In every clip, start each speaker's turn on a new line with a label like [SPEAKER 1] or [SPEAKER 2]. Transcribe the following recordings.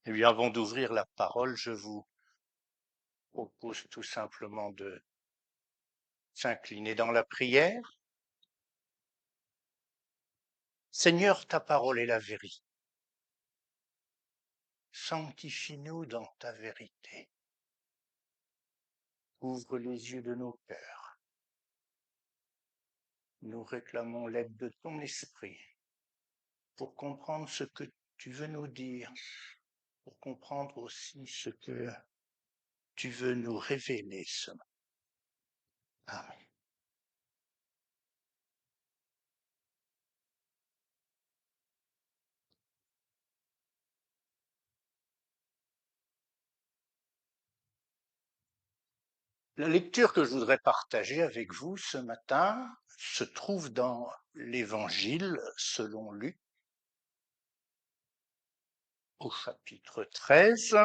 [SPEAKER 1] Eh bien, avant d'ouvrir la parole, je vous propose tout simplement de s'incliner dans la prière. Seigneur, ta parole est la vérité. Sanctifie-nous dans ta vérité. Ouvre les yeux de nos cœurs. Nous réclamons l'aide de ton esprit pour comprendre ce que tu veux nous dire, pour comprendre aussi ce que tu veux nous révéler ce matin. Amen. La lecture que je voudrais partager avec vous ce matin se trouve dans l'Évangile selon Luc au chapitre 13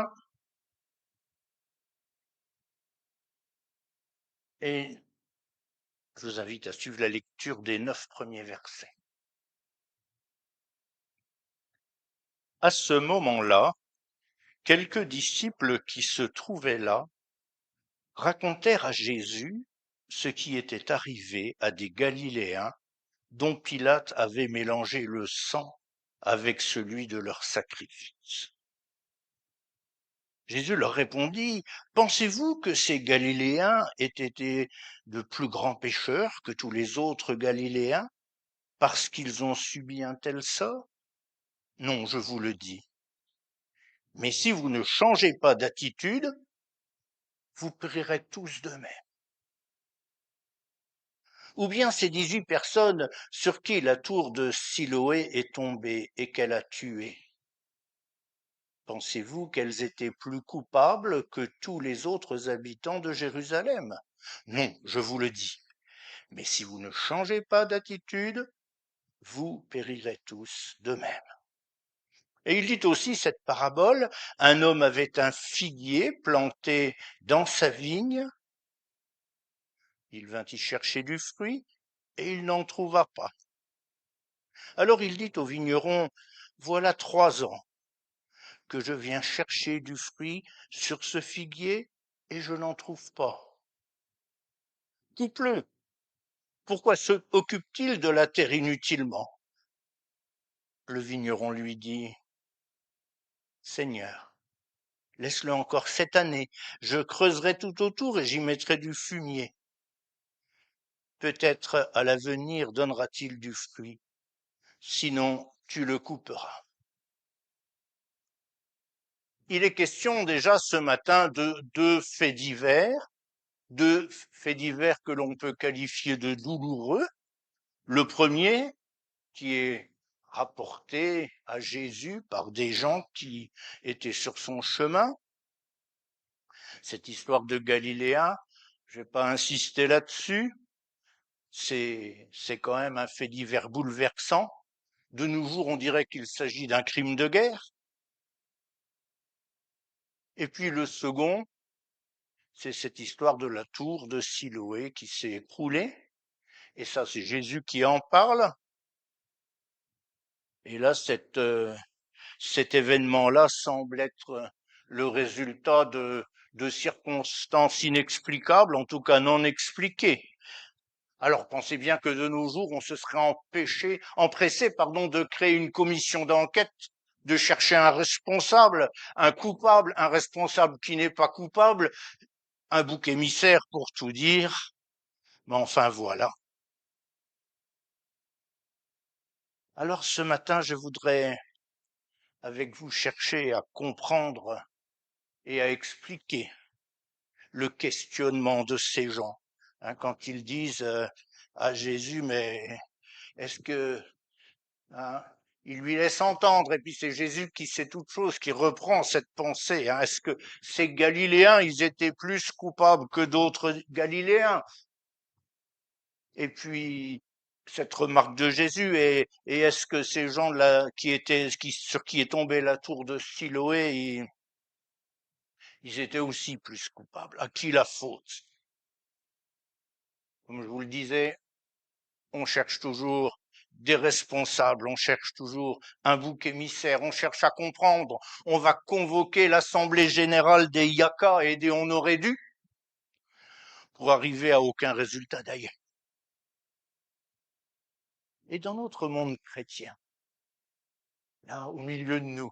[SPEAKER 1] et je vous invite à suivre la lecture des 9 premiers versets. À ce moment-là, quelques disciples qui se trouvaient là racontèrent à Jésus ce qui était arrivé à des Galiléens dont Pilate avait mélangé le sang avec celui de leur sacrifice. Jésus leur répondit, pensez-vous que ces Galiléens aient été de plus grands pécheurs que tous les autres Galiléens parce qu'ils ont subi un tel sort? Non, je vous le dis. Mais si vous ne changez pas d'attitude, vous périrez tous de même. Ou bien ces 18 personnes sur qui la tour de Siloé est tombée et qu'elle a tué. Pensez-vous qu'elles étaient plus coupables que tous les autres habitants de Jérusalem? Non, je vous le dis. Mais si vous ne changez pas d'attitude, vous périrez tous de même. Et il dit aussi cette parabole, un homme avait un figuier planté dans sa vigne, il vint y chercher du fruit, et il n'en trouva pas. Alors il dit au vigneron, voilà 3 ans que je viens chercher du fruit sur ce figuier, et je n'en trouve pas. Coupe-le. Pourquoi se occupe-t-il de la terre inutilement? Le vigneron lui dit, Seigneur, laisse-le encore cette année, je creuserai tout autour et j'y mettrai du fumier. Peut-être à l'avenir donnera-t-il du fruit, sinon tu le couperas. Il est question déjà ce matin de 2 faits divers que l'on peut qualifier de douloureux. Le premier, qui est rapporté à Jésus par des gens qui étaient sur son chemin, cette histoire de Galiléen, je ne vais pas insister là-dessus, c'est quand même un fait divers bouleversant. De nos jours, on dirait qu'il s'agit d'un crime de guerre. Et puis le second, c'est cette histoire de la tour de Siloé qui s'est écroulée. Et ça, c'est Jésus qui en parle. Et là, cet événement-là semble être le résultat de circonstances inexplicables, en tout cas non expliquées. Alors pensez bien que de nos jours, on se serait empressé, de créer une commission d'enquête, de chercher un responsable, un coupable, un responsable qui n'est pas coupable, un bouc émissaire pour tout dire. Mais enfin voilà. Alors ce matin, je voudrais avec vous chercher à comprendre et à expliquer le questionnement de ces gens, quand ils disent à Jésus, mais est-ce que hein, il lui laisse entendre, et puis c'est Jésus qui sait toute chose, qui reprend cette pensée. Est-ce que ces Galiléens, ils étaient plus coupables que d'autres Galiléens? Et puis cette remarque de Jésus, et est-ce que ces gens-là sur qui est tombée la tour de Siloé, ils étaient aussi plus coupables? À qui la faute? Comme je vous le disais, on cherche toujours des responsables, on cherche toujours un bouc émissaire, on cherche à comprendre, on va convoquer l'Assemblée générale des Yaka et des On aurait dû pour arriver à aucun résultat d'ailleurs. Et dans notre monde chrétien, là, au milieu de nous,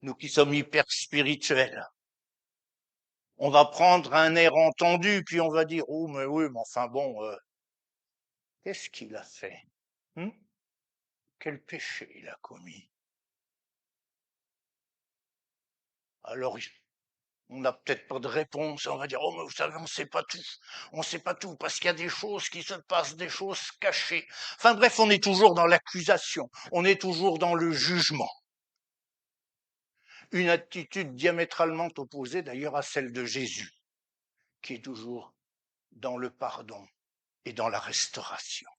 [SPEAKER 1] nous qui sommes hyper spirituels, on va prendre un air entendu, puis on va dire, oh, mais oui, mais enfin bon, qu'est-ce qu'il a fait? Quel péché il a commis? Alors, on n'a peut-être pas de réponse, on va dire, oh, mais vous savez, on ne sait pas tout. On ne sait pas tout, parce qu'il y a des choses qui se passent, des choses cachées. Enfin bref, on est toujours dans l'accusation, on est toujours dans le jugement. Une attitude diamétralement opposée d'ailleurs à celle de Jésus, qui est toujours dans le pardon et dans la restauration.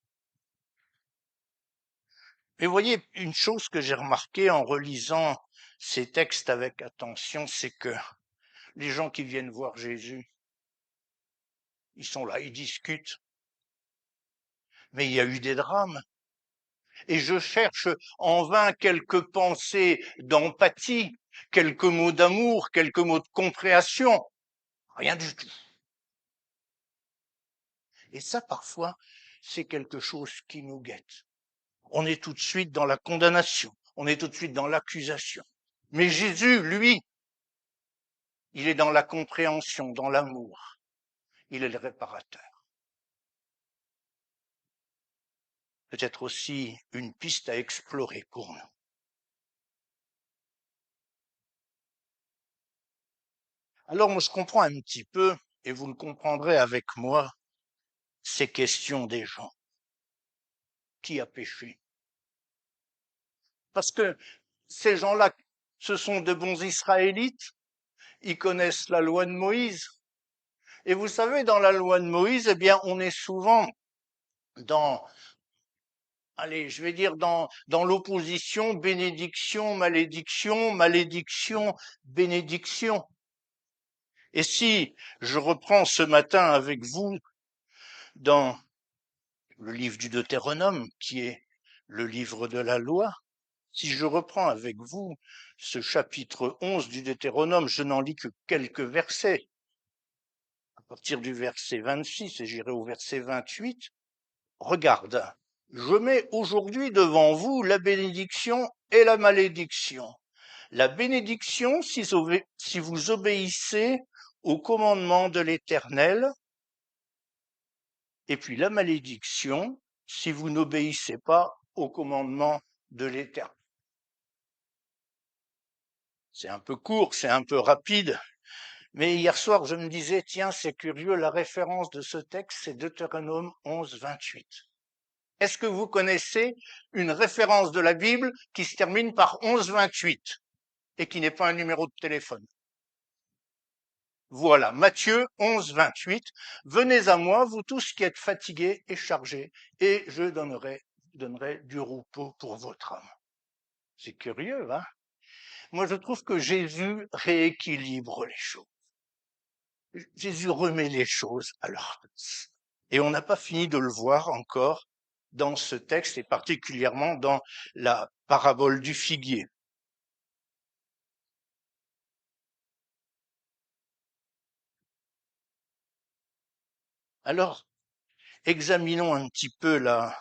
[SPEAKER 1] Mais vous voyez, une chose que j'ai remarquée en relisant ces textes avec attention, c'est que les gens qui viennent voir Jésus, ils sont là, ils discutent, mais il y a eu des drames. Et je cherche en vain quelques pensées d'empathie, quelques mots d'amour, quelques mots de compréhension. Rien du tout. Et ça, parfois, c'est quelque chose qui nous guette. On est tout de suite dans la condamnation, on est tout de suite dans l'accusation. Mais Jésus, lui, il est dans la compréhension, dans l'amour. Il est le réparateur. Peut-être aussi une piste à explorer pour nous. Alors moi je comprends un petit peu, et vous le comprendrez avec moi, ces questions des gens. Qui a péché? Parce que ces gens-là, ce sont de bons Israélites, ils connaissent la loi de Moïse. Et vous savez, dans la loi de Moïse, eh bien, on est souvent dans, allez, je vais dire dans l'opposition, bénédiction, malédiction, malédiction, bénédiction. Et si je reprends ce matin avec vous dans le livre du Deutéronome, qui est le livre de la loi, si je reprends avec vous ce chapitre 11 du Deutéronome, je n'en lis que quelques versets, à partir du verset 26 et j'irai au verset 28, regarde, je mets aujourd'hui devant vous la bénédiction et la malédiction. La bénédiction si vous obéissez au commandement de l'Éternel, et puis la malédiction si vous n'obéissez pas au commandement de l'Éternel. C'est un peu court, c'est un peu rapide, mais hier soir je me disais, tiens, c'est curieux, la référence de ce texte, c'est Deutéronome 11, 28. Est-ce que vous connaissez une référence de la Bible qui se termine par 11, 28 et qui n'est pas un numéro de téléphone? Voilà, Matthieu 11, 28. Venez à moi, vous tous qui êtes fatigués et chargés, et je donnerai du repos pour votre âme. C'est curieux, hein? Moi, je trouve que Jésus rééquilibre les choses. Jésus remet les choses à leur place. Et on n'a pas fini de le voir encore dans ce texte et particulièrement dans la parabole du figuier. Alors, examinons un petit peu la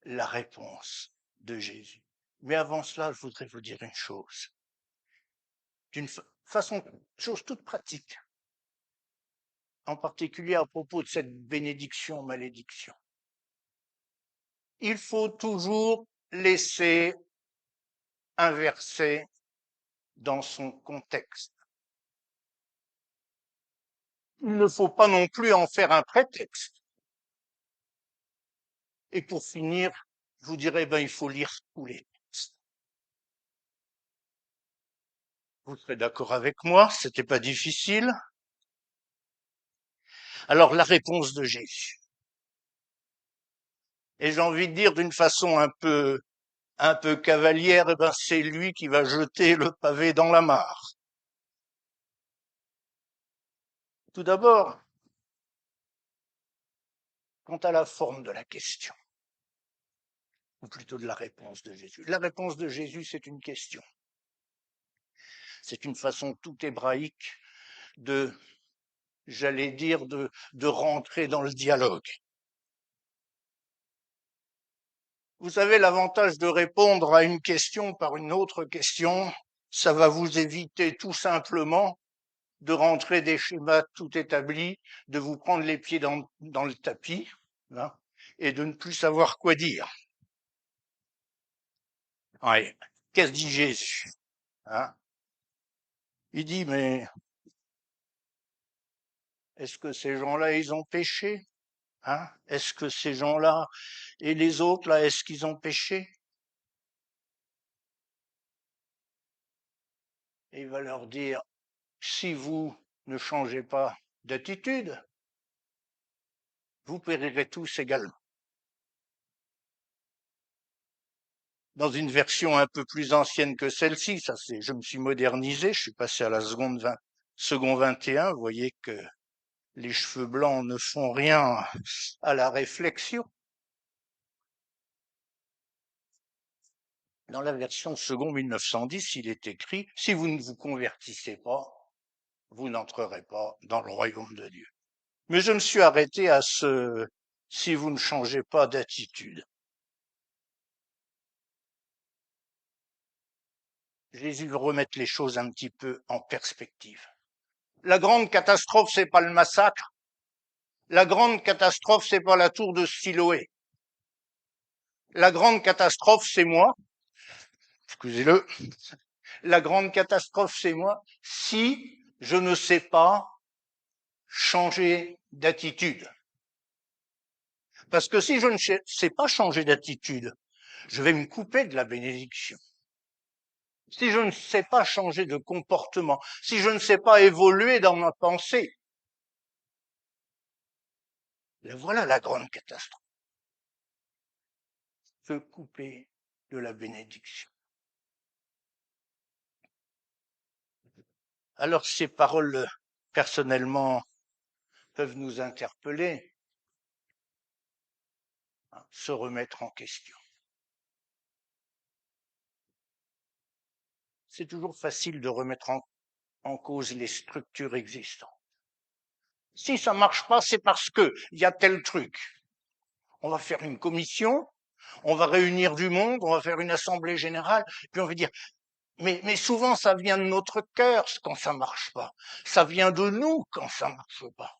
[SPEAKER 1] réponse de Jésus. Mais avant cela, je voudrais vous dire une chose. D'une façon, chose toute pratique, en particulier à propos de cette bénédiction-malédiction. Il faut toujours laisser un verset dans son contexte. Il ne faut pas non plus en faire un prétexte. Et pour finir, je vous dirais, il faut lire tous les textes. Vous serez d'accord avec moi, c'était pas difficile. Alors, la réponse de Jésus. Et j'ai envie de dire d'une façon un peu cavalière, c'est lui qui va jeter le pavé dans la mare. Tout d'abord, quant à la forme de la question. ou plutôt de la réponse de Jésus. La réponse de Jésus, c'est une question. C'est une façon tout hébraïque de, j'allais dire, de rentrer dans le dialogue. Vous savez, l'avantage de répondre à une question par une autre question, ça va vous éviter tout simplement de rentrer des schémas tout établis, de vous prendre les pieds dans le tapis, hein, et de ne plus savoir quoi dire. Ouais. Qu'est-ce dit Jésus, hein? Il dit, mais est-ce que ces gens-là, ils ont péché, hein? Est-ce que ces gens-là et les autres, là, est-ce qu'ils ont péché? Et il va leur dire, si vous ne changez pas d'attitude, vous périrez tous également. Dans une version un peu plus ancienne que celle-ci, ça c'est, je me suis modernisé, je suis passé à la second 21, vous voyez que les cheveux blancs ne font rien à la réflexion. Dans la version second 1910, il est écrit, si vous ne vous convertissez pas, vous n'entrerez pas dans le royaume de Dieu. Mais je me suis arrêté à ce, si vous ne changez pas d'attitude. Jésus veut remettre les choses un petit peu en perspective. La grande catastrophe, c'est pas le massacre. La grande catastrophe, c'est pas la tour de Siloé. La grande catastrophe, c'est moi. Excusez-le. La grande catastrophe, c'est moi si je ne sais pas changer d'attitude. Parce que si je ne sais pas changer d'attitude, je vais me couper de la bénédiction. Si je ne sais pas changer de comportement, si je ne sais pas évoluer dans ma pensée, voilà la grande catastrophe. Se couper de la bénédiction. Alors ces paroles, personnellement, peuvent nous interpeller, hein, se remettre en question. C'est toujours facile de remettre en cause les structures existantes. Si ça marche pas, c'est parce que il y a tel truc. On va faire une commission, on va réunir du monde, on va faire une assemblée générale, puis on va dire, mais souvent ça vient de notre cœur quand ça marche pas. Ça vient de nous quand ça marche pas.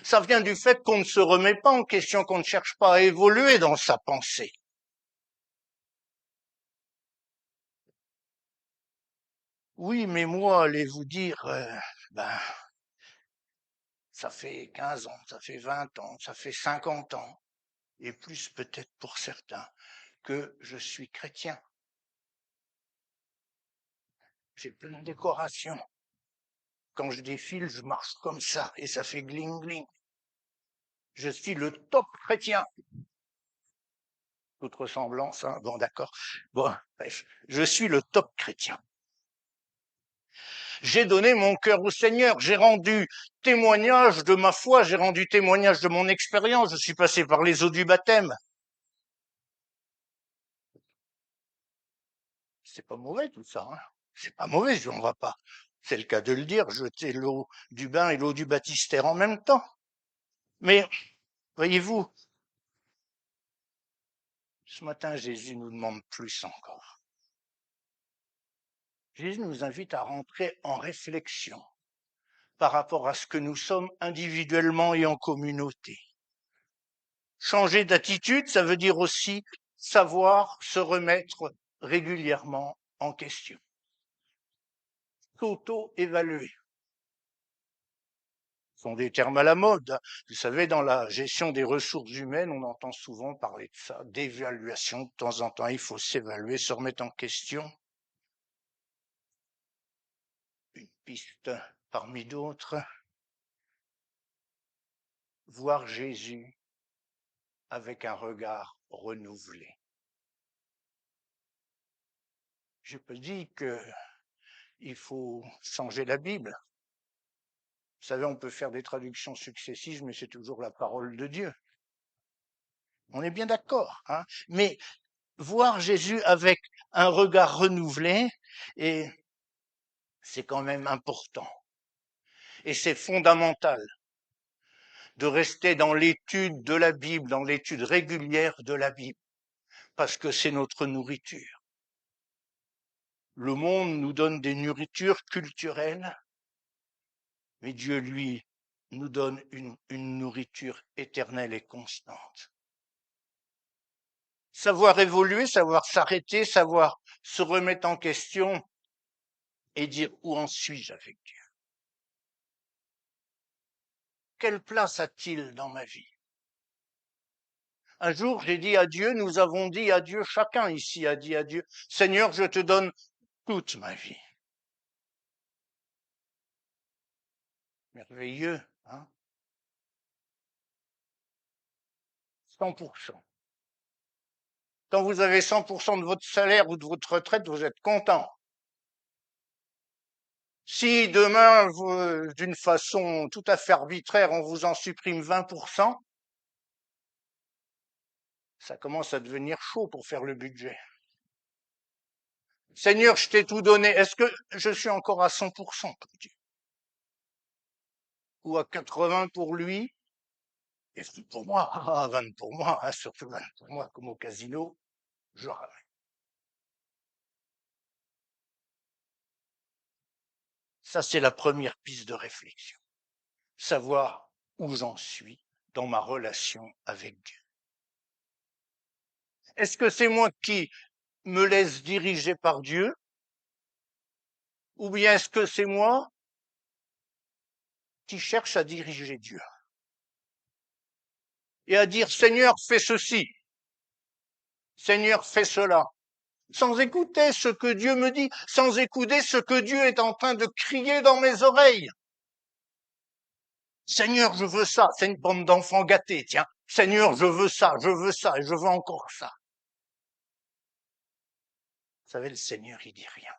[SPEAKER 1] Ça vient du fait qu'on ne se remet pas en question, qu'on ne cherche pas à évoluer dans sa pensée. Oui, mais moi, allez-vous dire, ben, ça fait 15 ans, ça fait 20 ans, ça fait 50 ans, et plus peut-être pour certains, que je suis chrétien. J'ai plein de décorations. Quand je défile, je marche comme ça, et ça fait gling gling. Je suis le top chrétien. Toute ressemblance, hein, bon d'accord. Bon, bref, je suis le top chrétien. J'ai donné mon cœur au Seigneur, j'ai rendu témoignage de ma foi, j'ai rendu témoignage de mon expérience, je suis passé par les eaux du baptême. C'est pas mauvais tout ça, hein. C'est pas mauvais, on va pas. C'est le cas de le dire, jeter l'eau du bain et l'eau du baptistère en même temps. Mais, voyez-vous, ce matin, Jésus nous demande plus encore. Jésus nous invite à rentrer en réflexion par rapport à ce que nous sommes individuellement et en communauté. Changer d'attitude, ça veut dire aussi savoir se remettre régulièrement en question. S'auto-évaluer. Ce sont des termes à la mode. Vous savez, dans la gestion des ressources humaines, on entend souvent parler de ça, d'évaluation. De temps en temps, il faut s'évaluer, se remettre en question. Une piste parmi d'autres. Voir Jésus avec un regard renouvelé. Je peux dire qu'il faut changer la Bible. Vous savez, on peut faire des traductions successives, mais c'est toujours la parole de Dieu. On est bien d'accord, hein. Mais voir Jésus avec un regard renouvelé, et c'est quand même important. Et c'est fondamental de rester dans l'étude de la Bible, dans l'étude régulière de la Bible, parce que c'est notre nourriture. Le monde nous donne des nourritures culturelles, mais Dieu, lui, nous donne une nourriture éternelle et constante. Savoir évoluer, savoir s'arrêter, savoir se remettre en question et dire où en suis-je avec Dieu? Quelle place a-t-il dans ma vie? Un jour, j'ai dit à Dieu, nous avons dit à Dieu, chacun ici a dit à Dieu, Seigneur, je te donne toute ma vie. Merveilleux, hein? 100%. Quand vous avez 100% de votre salaire ou de votre retraite, vous êtes content. Si demain, d'une façon tout à fait arbitraire, on vous en supprime 20%, ça commence à devenir chaud pour faire le budget. Seigneur, je t'ai tout donné. Est-ce que je suis encore à 100% pour Dieu? Ou à 80 pour lui? Et pour moi, 20 pour moi, surtout 20 pour moi, comme au casino, je ramène. Ça, c'est la première piste de réflexion. Savoir où j'en suis dans ma relation avec Dieu. Est-ce que c'est moi qui me laisse diriger par Dieu? Ou bien est-ce que c'est moi qui cherche à diriger Dieu? Et à dire, Seigneur, fais ceci. Seigneur, fais cela. Sans écouter ce que Dieu me dit, sans écouter ce que Dieu est en train de crier dans mes oreilles. Seigneur, je veux ça. C'est une bande d'enfants gâtés, tiens. Seigneur, je veux ça, et je veux encore ça. Vous savez, le Seigneur, il dit rien.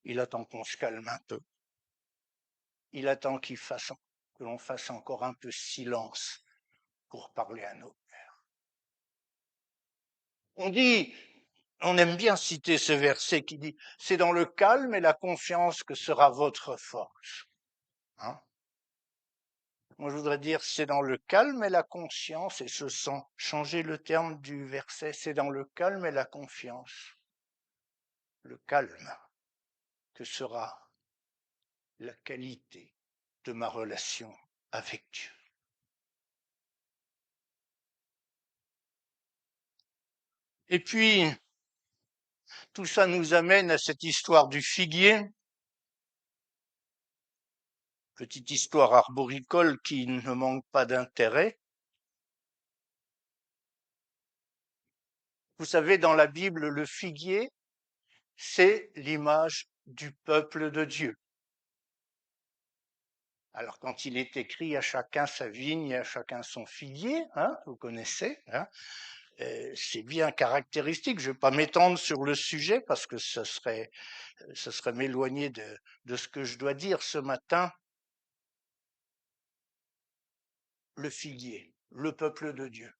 [SPEAKER 1] Il attend qu'on se calme un peu. Il attend que l'on fasse encore un peu silence pour parler à nos cœurs. On aime bien citer ce verset qui dit, c'est dans le calme et la confiance que sera votre force. Hein? Moi, je voudrais dire, c'est dans le calme et la conscience, et ce sans changer le terme du verset, c'est dans le calme et la confiance, le calme, que sera la qualité de ma relation avec Dieu. Et puis, tout ça nous amène à cette histoire du figuier, petite histoire arboricole qui ne manque pas d'intérêt. Vous savez, dans la Bible, le figuier, c'est l'image du peuple de Dieu. Alors quand il est écrit à chacun sa vigne et à chacun son figuier, hein, vous connaissez, hein, c'est bien caractéristique. Je ne vais pas m'étendre sur le sujet parce que ce serait m'éloigner de ce que je dois dire ce matin. Le figuier, le peuple de Dieu.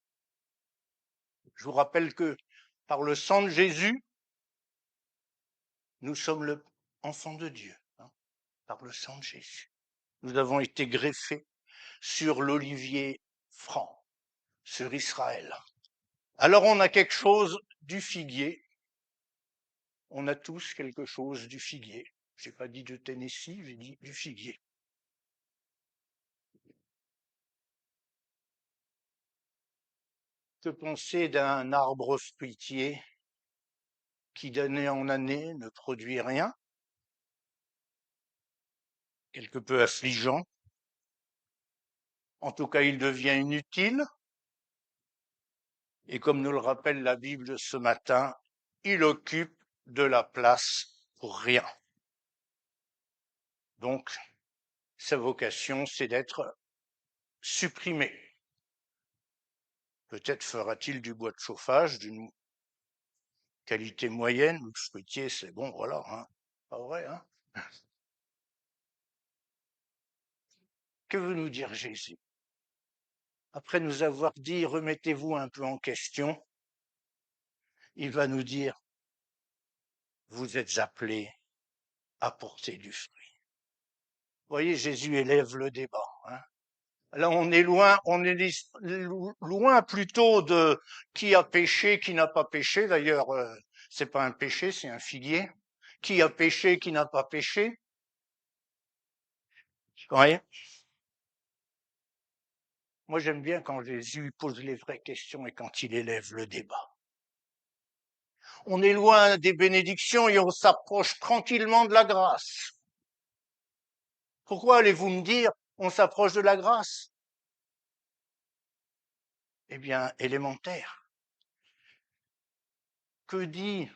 [SPEAKER 1] Je vous rappelle que par le sang de Jésus, nous sommes le enfant de Dieu, hein, par le sang de Jésus. Nous avons été greffés sur l'olivier franc, sur Israël. Alors on a quelque chose du figuier. On a tous quelque chose du figuier. J'ai pas dit de Tennessee, j'ai dit du figuier. Que penser d'un arbre fruitier qui d'année en année ne produit rien, quelque peu affligeant? En tout cas, il devient inutile. Et comme nous le rappelle la Bible ce matin, il occupe de la place pour rien. Donc, sa vocation, c'est d'être supprimé. Peut-être fera-t-il du bois de chauffage d'une qualité moyenne, le fruitier, c'est bon, voilà, hein. Pas vrai, hein? Que veut nous dire Jésus? Après nous avoir dit, remettez-vous un peu en question, il va nous dire, vous êtes appelés à porter du fruit. Vous voyez, Jésus élève le débat. Hein. Là, on est loin plutôt de qui a péché, qui n'a pas péché. D'ailleurs, c'est pas un péché, c'est un figuier. Qui a péché, qui n'a pas péché. Vous voyez. Moi, j'aime bien quand Jésus pose les vraies questions et quand il élève le débat. On est loin des bénédictions et on s'approche tranquillement de la grâce. Pourquoi allez-vous me dire on s'approche de la grâce? Eh bien, élémentaire. Que dit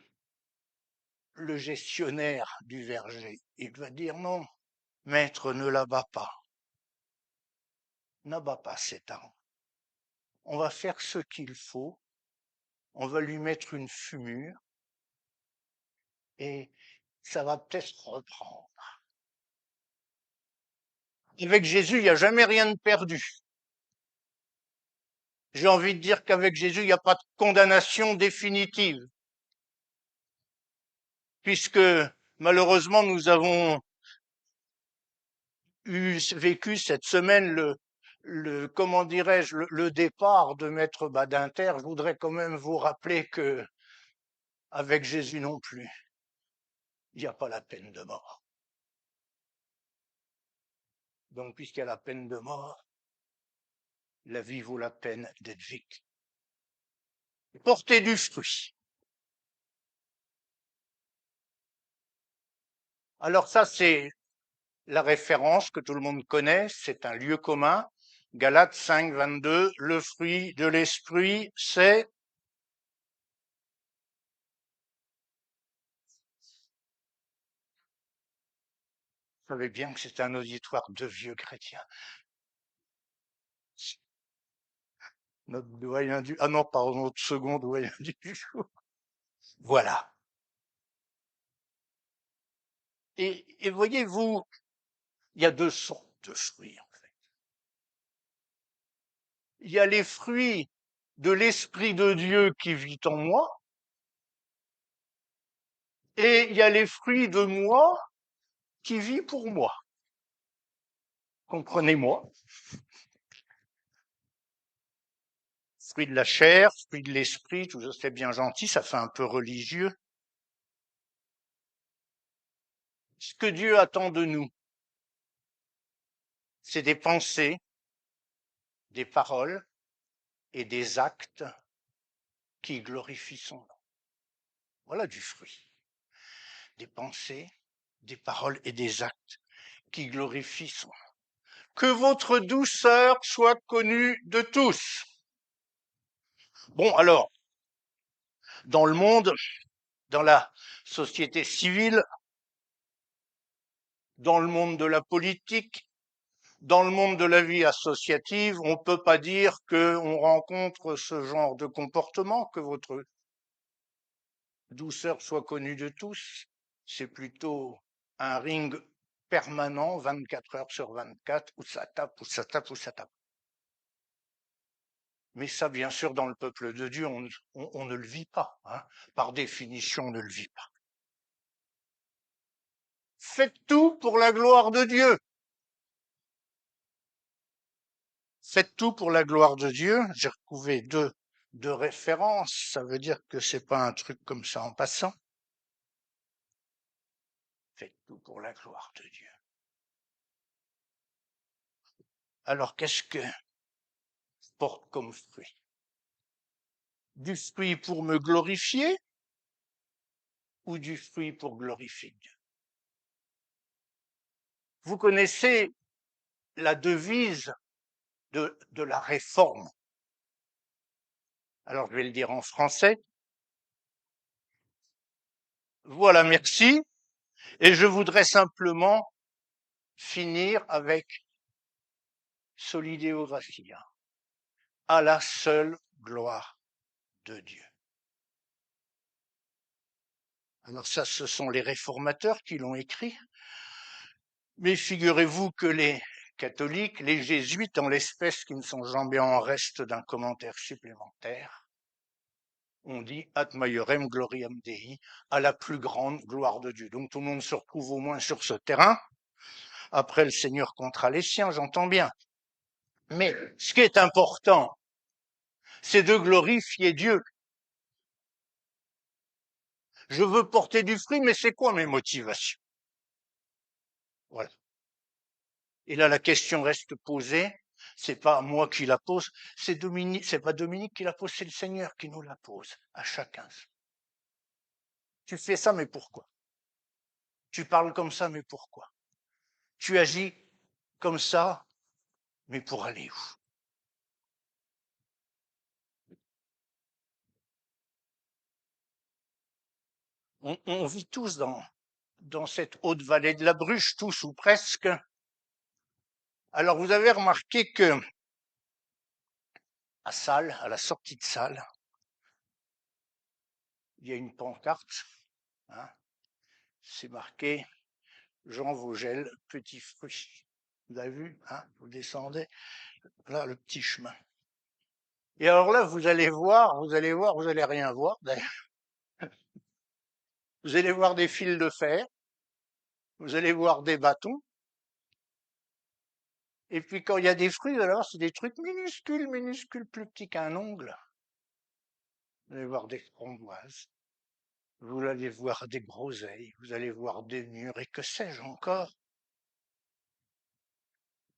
[SPEAKER 1] le gestionnaire du verger? Il va dire non, maître, ne l'abat pas. N'abat pas cet arbre. On va faire ce qu'il faut, on va lui mettre une fumure et ça va peut-être reprendre. Avec Jésus, il n'y a jamais rien de perdu. J'ai envie de dire qu'avec Jésus, il n'y a pas de condamnation définitive, puisque malheureusement, nous avons vécu cette semaine comment dirais-je, le départ de Maître Badinter. Je voudrais quand même vous rappeler que avec Jésus non plus, il n'y a pas la peine de mort. Donc, puisqu'il y a la peine de mort, la vie vaut la peine d'être vécue. Porter du fruit. Alors ça, c'est la référence que tout le monde connaît, c'est un lieu commun. Galates 5, 22, le fruit de l'esprit, c'est... Vous savez bien que c'est un auditoire de vieux chrétiens. Notre doyen du... Ah non, pardon, notre second doyen du jour. Voilà. Et voyez-vous, il y a deux sortes de fruits, en fait. Il y a les fruits de l'Esprit de Dieu qui vit en moi, et il y a les fruits de moi qui vit pour moi. Comprenez-moi. Fruit de la chair, fruit de l'esprit, tout ça c'est bien gentil, ça fait un peu religieux. Ce que Dieu attend de nous, c'est des pensées, des paroles et des actes qui glorifient son nom. Voilà du fruit. Des pensées, des paroles et des actes qui glorifient son nom. Que votre douceur soit connue de tous. Bon, alors, dans le monde, dans la société civile, dans le monde de la politique, dans le monde de la vie associative, on ne peut pas dire qu'on rencontre ce genre de comportement, que votre douceur soit connue de tous. C'est plutôt un ring permanent, 24 heures sur 24, où ça tape, où ça tape, où ça tape. Mais ça, bien sûr, dans le peuple de Dieu, on ne le vit pas. Hein. Par définition, on ne le vit pas. Faites tout pour la gloire de Dieu. Faites tout pour la gloire de Dieu. J'ai retrouvé deux références. Ça veut dire que c'est pas un truc comme ça en passant. Faites tout pour la gloire de Dieu. Alors, qu'est-ce que je porte comme fruit? Du fruit pour me glorifier ou du fruit pour glorifier Dieu? Vous connaissez la devise de la réforme. Alors, je vais le dire en français. Voilà, merci. Et je voudrais simplement finir avec Solideo Gracia. À la seule gloire de Dieu. Alors ça, ce sont les réformateurs qui l'ont écrit. Mais figurez-vous que les catholiques, les jésuites en l'espèce, qui ne sont jamais en reste d'un commentaire supplémentaire, on dit ad maiorem gloriam Dei, à la plus grande gloire de Dieu. Donc tout le monde se retrouve au moins sur ce terrain. Après, le Seigneur comptera les siens, j'entends bien. Mais ce qui est important, c'est de glorifier Dieu. Je veux porter du fruit, mais c'est quoi mes motivations? Voilà. Et là, la question reste posée. C'est pas moi qui la pose, c'est pas Dominique qui la pose, c'est le Seigneur qui nous la pose, à chacun. Tu fais ça, mais pourquoi? Tu parles comme ça, mais pourquoi? Tu agis comme ça, mais pour aller où? On vit tous dans cette haute vallée de la Bruche, tous ou presque. Alors vous avez remarqué que à Salles, à la sortie de Salles, il y a une pancarte, hein, c'est marqué Jean Vogel, petit fruit. Vous avez vu, hein, vous descendez, là le petit chemin. Et alors là, vous allez voir, vous allez rien voir d'ailleurs. Vous allez voir des fils de fer, vous allez voir des bâtons, et puis quand il y a des fruits, alors c'est des trucs minuscules, minuscules, plus petits qu'un ongle. Vous allez voir des framboises, vous allez voir des groseilles, vous allez voir des mûres, et que sais-je encore.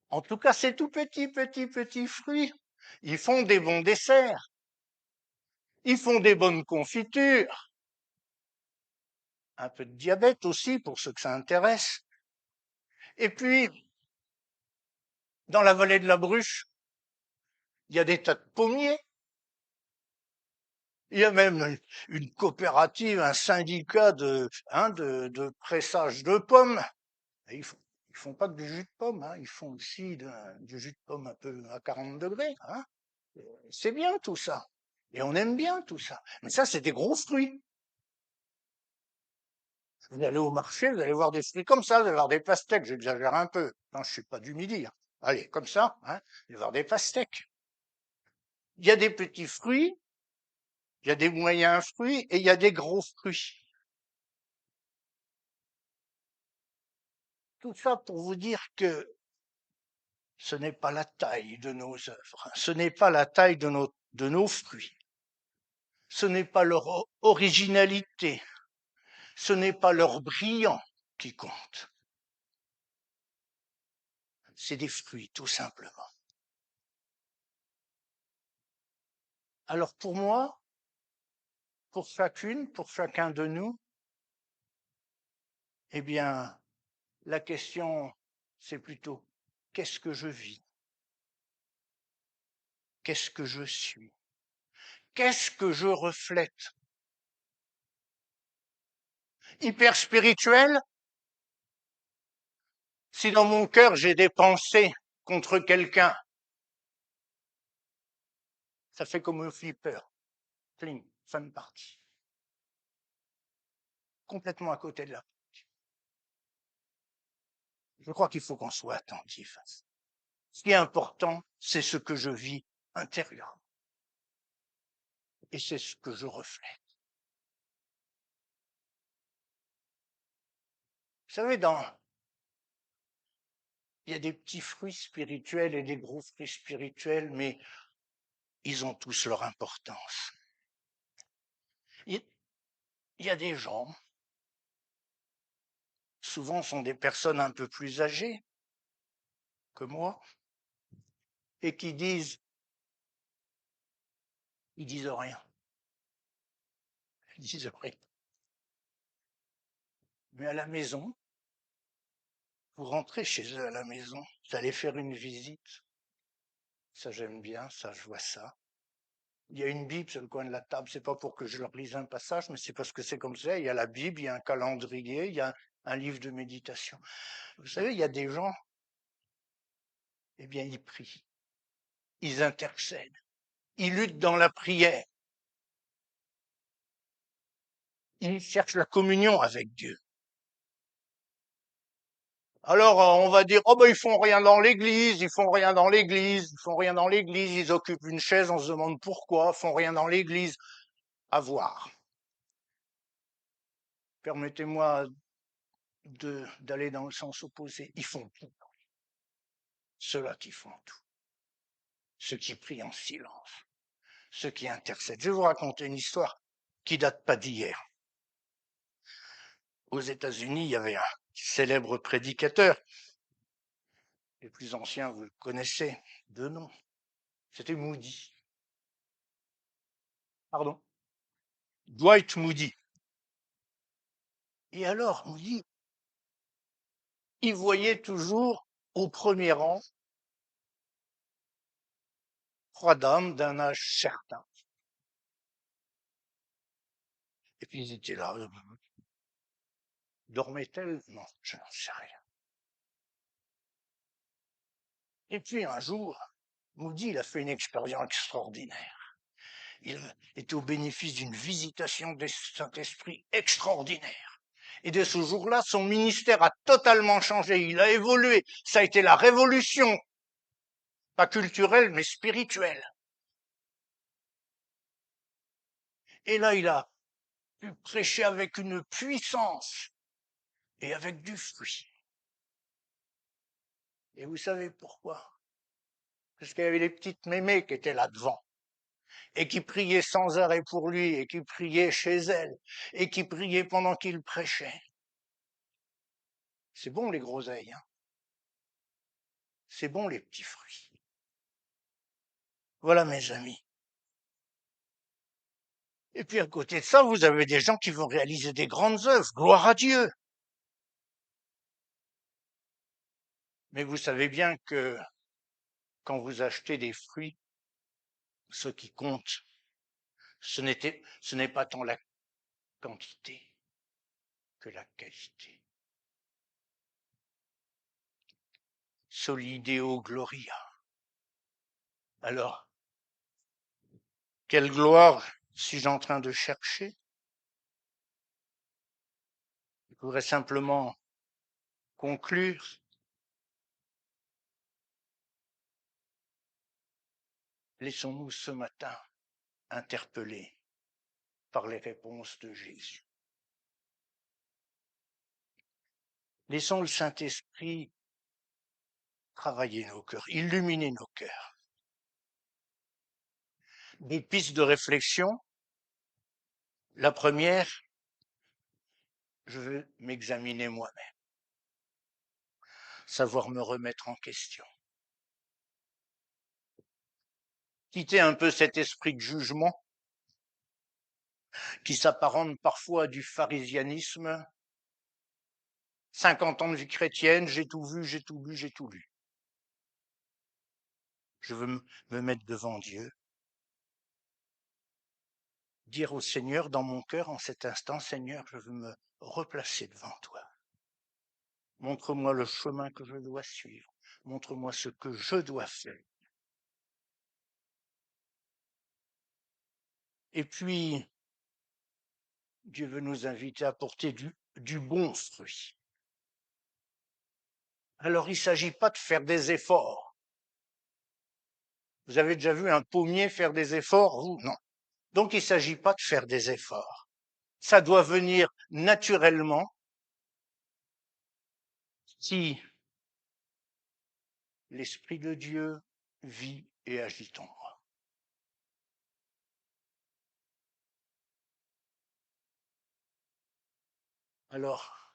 [SPEAKER 1] En tout cas, ces tout petits, petits, petits fruits, ils font des bons desserts, ils font des bonnes confitures, un peu de diabète aussi pour ceux que ça intéresse. Et puis, dans la vallée de la Bruche, il y a des tas de pommiers, il y a même une coopérative, un syndicat de pressage de pommes. Et ils font pas que du jus de pomme, hein, ils font aussi du jus de pomme un peu à 40 degrés. Hein. C'est bien tout ça. Et on aime bien tout ça. Mais ça, c'est des gros fruits. Vous allez au marché, vous allez voir des fruits comme ça, vous allez voir des pastèques, j'exagère un peu. Non, je suis pas du midi. Hein. Allez, comme ça, hein, vous allez voir des pastèques. Il y a des petits fruits, il y a des moyens fruits et il y a des gros fruits. Tout ça pour vous dire que ce n'est pas la taille de nos œuvres, ce n'est pas la taille de nos fruits, ce n'est pas leur originalité, ce n'est pas leur brillant qui compte. C'est des fruits, tout simplement. Alors pour moi, pour chacune, pour chacun de nous, eh bien, la question, c'est plutôt qu'est-ce que je vis? Qu'est-ce que je suis? Qu'est-ce que je reflète? Hyper spirituel? Si dans mon cœur j'ai des pensées contre quelqu'un, ça fait comme un flipper. Pling, fin de partie. Complètement à côté de la partie. Je crois qu'il faut qu'on soit attentif à ça. Ce qui est important, c'est ce que je vis intérieurement. Et c'est ce que je reflète. Vous savez, il y a des petits fruits spirituels et des gros fruits spirituels, mais ils ont tous leur importance. Il y a des gens, souvent sont des personnes un peu plus âgées que moi, et qui ils disent rien. Ils disent rien. Mais à la maison, vous rentrez chez eux à la maison, vous allez faire une visite. Ça, j'aime bien, ça, je vois ça. Il y a une Bible sur le coin de la table, c'est pas pour que je leur lise un passage, mais c'est parce que c'est comme ça. Il y a la Bible, il y a un calendrier, il y a un livre de méditation. Vous savez, il y a des gens, eh bien, ils prient, ils intercèdent, ils luttent dans la prière, ils cherchent la communion avec Dieu. Alors, on va dire, oh ben, ils font rien dans l'église, ils font rien dans l'église, ils font rien dans l'église, ils occupent une chaise, on se demande pourquoi, ils font rien dans l'église. à voir. Permettez-moi d'aller dans le sens opposé. Ils font tout. Ceux-là qui font tout. Ceux qui prient en silence. Ceux qui intercèdent. Je vais vous raconter une histoire qui date pas d'hier. Aux États-Unis, il y avait un célèbre prédicateur. Les plus anciens, vous le connaissez de nom. C'était Moody. Pardon. Dwight Moody. Et alors, Moody, il voyait toujours au premier rang 3 dames d'un âge certain. Et puis ils étaient là. Dormaient-elles? Non, je n'en sais rien. Et puis un jour, Moody, il a fait une expérience extraordinaire. Il était au bénéfice d'une visitation du Saint-Esprit extraordinaire. Et de ce jour-là, son ministère a totalement changé. Il a évolué. Ça a été la révolution. Pas culturelle, mais spirituelle. Et là, il a pu prêcher avec une puissance et avec du fruit. Et vous savez pourquoi? Parce qu'il y avait les petites mémés qui étaient là devant, et qui priaient sans arrêt pour lui, et qui priaient chez elles, et qui priaient pendant qu'il prêchait. C'est bon les groseilles, hein? C'est bon les petits fruits. Voilà mes amis. Et puis à côté de ça, vous avez des gens qui vont réaliser des grandes œuvres, gloire à Dieu. Mais vous savez bien que quand vous achetez des fruits, ce qui compte, ce n'est pas tant la quantité que la qualité. Soli Deo Gloria. Alors, quelle gloire suis-je en train de chercher? Je voudrais simplement conclure. Laissons-nous ce matin interpeller par les réponses de Jésus. Laissons le Saint-Esprit travailler nos cœurs, illuminer nos cœurs. Des pistes de réflexion. La première, je veux m'examiner moi-même, savoir me remettre en question. Quitter un peu cet esprit de jugement qui s'apparente parfois à du pharisianisme. 50 ans de vie chrétienne, j'ai tout vu, j'ai tout bu, j'ai tout lu. Je veux me mettre devant Dieu, dire au Seigneur dans mon cœur en cet instant, Seigneur, je veux me replacer devant toi. Montre-moi le chemin que je dois suivre. Montre-moi ce que je dois faire. Et puis, Dieu veut nous inviter à porter du bon fruit. Alors, il ne s'agit pas de faire des efforts. Vous avez déjà vu un pommier faire des efforts, vous? Non. Donc, il ne s'agit pas de faire des efforts. Ça doit venir naturellement si l'Esprit de Dieu vit et agit en moi. Alors,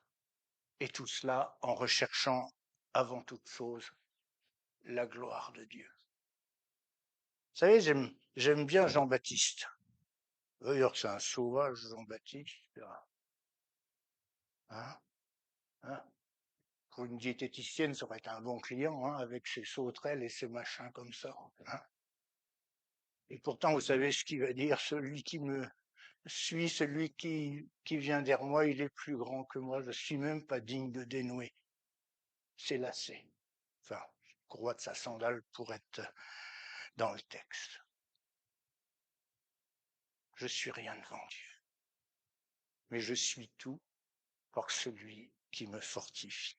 [SPEAKER 1] et tout cela en recherchant avant toute chose la gloire de Dieu. Vous savez, j'aime bien Jean-Baptiste. D'ailleurs, c'est un sauvage, Jean-Baptiste. Hein, hein. Pour une diététicienne, ça aurait été un bon client, hein, avec ses sauterelles et ses machins comme ça. Hein. Et pourtant, vous savez ce qu'il va dire, celui qui me suit, celui qui vient derrière moi, il est plus grand que moi, je suis même pas digne de dénouer ses lacets. Enfin, courroie de sa sandale pour être dans le texte. Je suis rien devant Dieu, mais je suis tout par celui qui me fortifie.